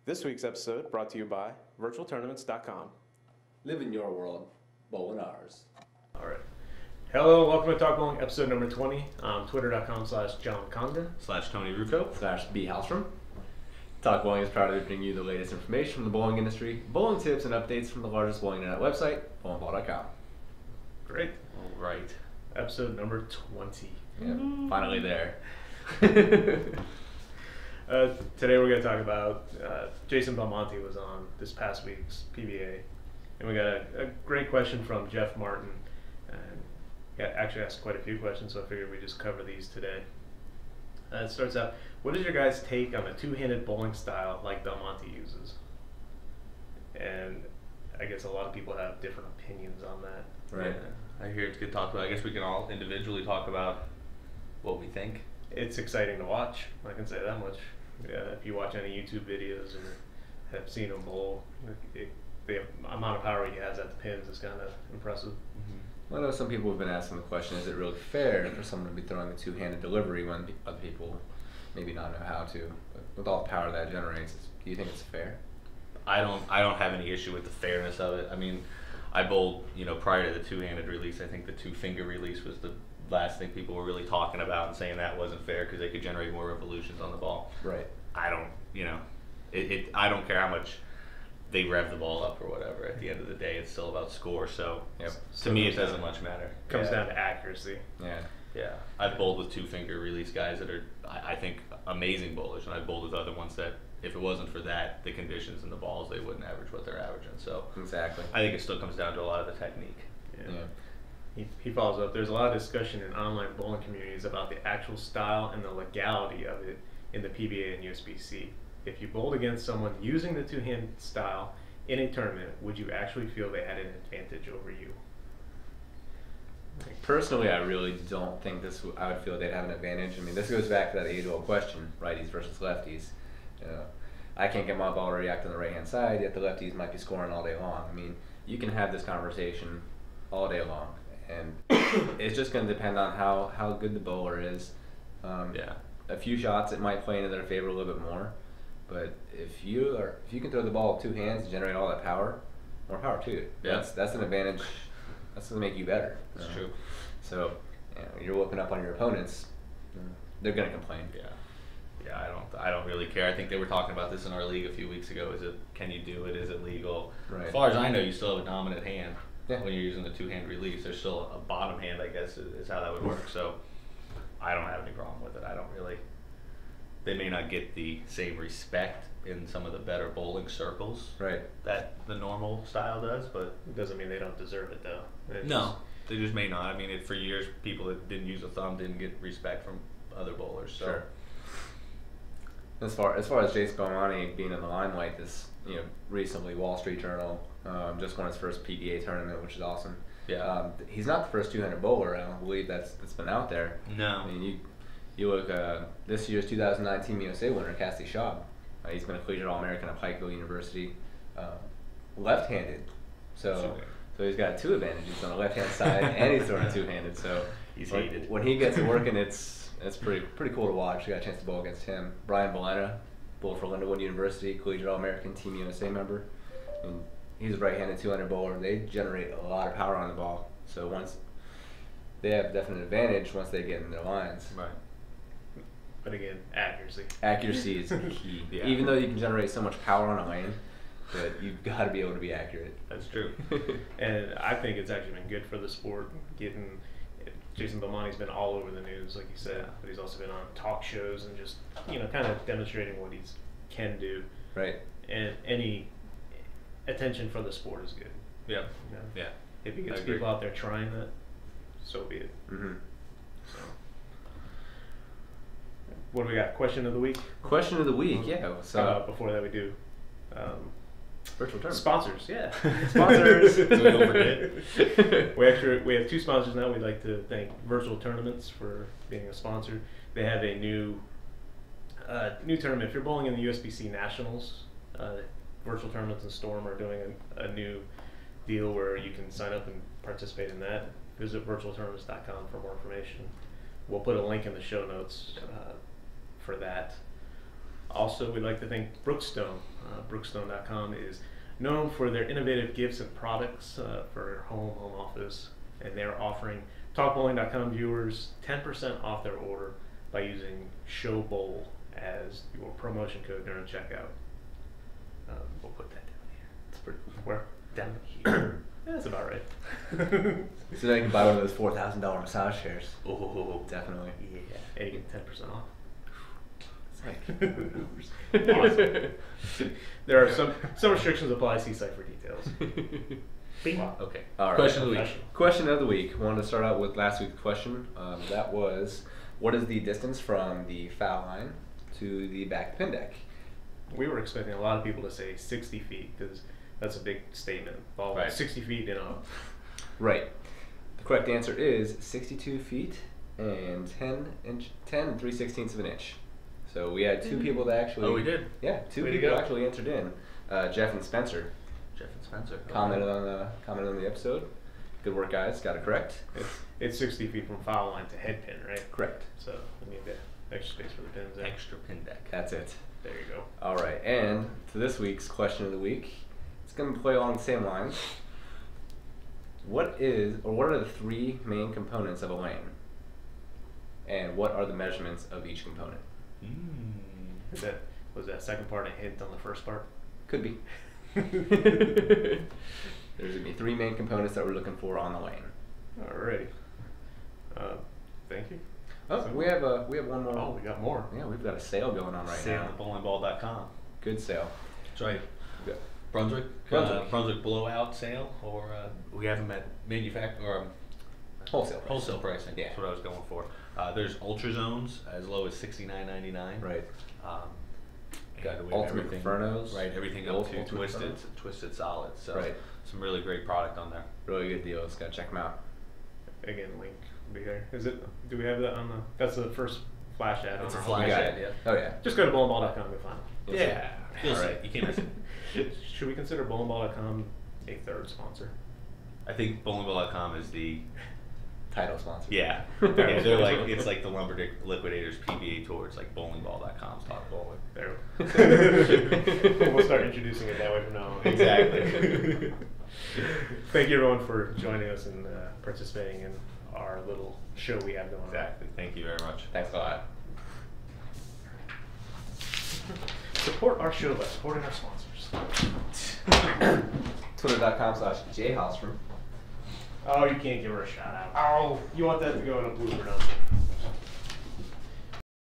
This week's episode brought to you by virtualtournaments.com. Live in your world, bowl in ours. All right. Hello, welcome to Talk Bowling, episode number 20. Twitter.com/John Condon /Tony Rucco /B Halstrom. Talk Bowling is proud to bring you the latest information from the bowling industry, bowling tips and updates from the largest bowling internet website, bowlingball.com. Great. All right. Episode number 20. Yeah, finally there. Today we're going to talk about Jason Belmonte was on this past week's PBA, and we got a great question from Jeff Martin. And actually asked quite a few questions, so I figured we'd just cover these today. It starts out, what is your guys' take on a two-handed bowling style like Belmonte uses? And I guess a lot of people have different opinions on that. Right. Yeah. I hear it's good to talk about. I guess we can all individually talk about what we think. It's exciting to watch, I can say that much. If you watch any YouTube videos and have seen him bowl, the amount of power he has at the pins is kind of impressive. Mm-hmm. I know some people have been asking the question, is it really fair for someone to be throwing a two-handed delivery when other people maybe not know how to? But with all the power that generates, do you think it's fair? I don't have any issue with the fairness of it. I mean, I bowled, prior to the two-handed release. I think the two-finger release was the last thing people were really talking about and saying that wasn't fair because they could generate more revolutions on the ball. Right. I don't, I don't care how much they rev the ball up or whatever. At the end of the day, it's still about score. So to me, it doesn't much matter. Comes down to accuracy. Yeah. I've bowled with two-finger release guys that are, I think, amazing bowlers, and I've bowled with other ones that, if it wasn't for that, the conditions and the balls, they wouldn't average what they're averaging. So exactly. I think it still comes down to a lot of the technique. Yeah. He follows up, there's a lot of discussion in online bowling communities about the actual style and the legality of it in the PBA and USBC. If you bowled against someone using the two-hand style in a tournament, would you actually feel they had an advantage over you? Personally, I really don't think I would feel they'd have an advantage. I mean, this goes back to that age-old question, righties versus lefties. I can't get my ball to react on the right-hand side, yet the lefties might be scoring all day long. I mean, you can have this conversation all day long, and it's just going to depend on how good the bowler is. A few shots, it might play into their favor a little bit more, but if you can throw the ball with two hands and generate all that power, more power to it. Yeah. That's an advantage. That's going to make you better. That's true. So, you're whooping up on your opponents, they're going to complain. Yeah, I don't really care. I think they were talking about this in our league a few weeks ago. Can you do it? Is it legal? Right. As far as I know, you still have a dominant hand when you're using the two-hand release. There's still a bottom hand, I guess, is how that would work. So I don't have any problem with it. I don't really. They may not get the same respect in some of the better bowling circles that the normal style does, but it doesn't mean they don't deserve it, though. They just may not. I mean, for years, people that didn't use a thumb didn't get respect from other bowlers. So. Sure. As far as Jason Belmonte being in the limelight, this recently Wall Street Journal just won his first PBA tournament, which is awesome. Yeah. He's not the first two-handed bowler. I don't believe that's been out there. No. I mean, you look this year's 2009 Team USA winner, Cassie Schaub. He's been a collegiate All-American at Pikeville University, left-handed. So he's got two advantages on the left-hand side, and he's throwing two-handed. So he's hated. When he gets it working, it's pretty cool to watch. We got a chance to bowl against him. Brian Bolena, bowled for Lindenwood University, collegiate All-American, Team USA member. And he's a right-handed two-handed bowler. They generate a lot of power on the ball. So once they have definite advantage once they get in their lines. Right. But again, accuracy. Accuracy is key. Yeah. Even though you can generate so much power on a lane, but you've got to be able to be accurate. That's true. And I think it's actually been good for the sport. Jason Belmonte's been all over the news, like you said, but he's also been on talk shows and just kind of demonstrating what he can do. Right. And any attention for the sport is good. Yeah. Yeah. If he gets people out there trying that, so be it. Mm-hmm. So. What do we got? Question of the week? Question of the week, yeah. So before that we do virtual term. Sponsors, yeah. Sponsors. So we don't forget. We have two sponsors now. We'd like to thank Virtual Tournaments for being a sponsor. They have a new tournament. If you're bowling in the USBC Nationals, Virtual Tournaments and Storm are doing a new deal where you can sign up and participate in that. Visit virtualtournaments.com for more information. We'll put a link in the show notes for that. Also, we'd like to thank Brookstone. Brookstone.com is known for their innovative gifts and products for home office, and they're offering TalkBowling.com viewers 10% off their order by using ShowBowl as your promotion code during checkout. We'll put that down here. It's pretty cool. Where? Down here. Yeah, that's about right. So now you can buy one of those $4,000 massage chairs. Oh, Definitely. yeah. And you get 10% off. It's like Awesome. There are some restrictions apply. See site for details. Wow. Okay. All right. Question of the week. Question of the week. Wanted to start out with last week's question. That was, what is the distance from the foul line to the back pin deck? We were expecting a lot of people to say 60 feet because that's a big statement. Ball Right. 60 feet, Right. The correct answer is 62 feet and 10 and 3/16 of an inch. So we had two people that actually. Oh, we did? Yeah, two Way to people go. actually answered in. Jeff and Spencer Jeff and Spencer. commented on the episode. Good work, guys. Got it correct. It's 60 feet from foul line to head pin, right? Correct. So we need the extra space for the pins there. Extra pin deck. That's it. There you go. All right, and to this week's question of the week, it's going to play along the same lines. What are the three main components of a lane? And what are the measurements of each component? Was that second part a hint on the first part? Could be. There's going to be three main components that we're looking for on the lane. Alrighty. Thank you. Oh, So- we have one more. Oh, we got more. Yeah, we've got a sale going on right Sale now. at bowlingball.com. Good sale. That's right. Good. Brunswick. Brunswick. Brunswick blowout sale, or we have them at Wholesale. pricing. Yeah. That's what I was going for. There's ultra zones as low as $69.99. Right. Got away Ultimate everything. Infernos. Right, everything The up to Ultimate twisted solids. So Right. some really great product on there. Really good deals. Gotta check them out. Again, link will be there. Do we have that on the? That's the first flash ad. It's on a our flash We got ad, it. yeah. Oh yeah. Just go to bowlingball.com and find it. Yeah. You'll see. Alright. You can't miss it. Should we consider bowlingball.com a third sponsor? I think bowlingball.com is the Title sponsor. yeah. Yeah, they're like it's like the Lumberdick Liquidators PBA tour. It's like bowlingball.com's Talk Bowling. There. We'll start introducing it that way from now on. Exactly. Thank you everyone for joining us and participating in our little show we have going on. Exactly. Thank you very much. Thanks a lot. Support our show by supporting our sponsors. Twitter.com/jhosford. Oh, you can't give her a shout out. Oh, you want that to go in a blooper, don't you?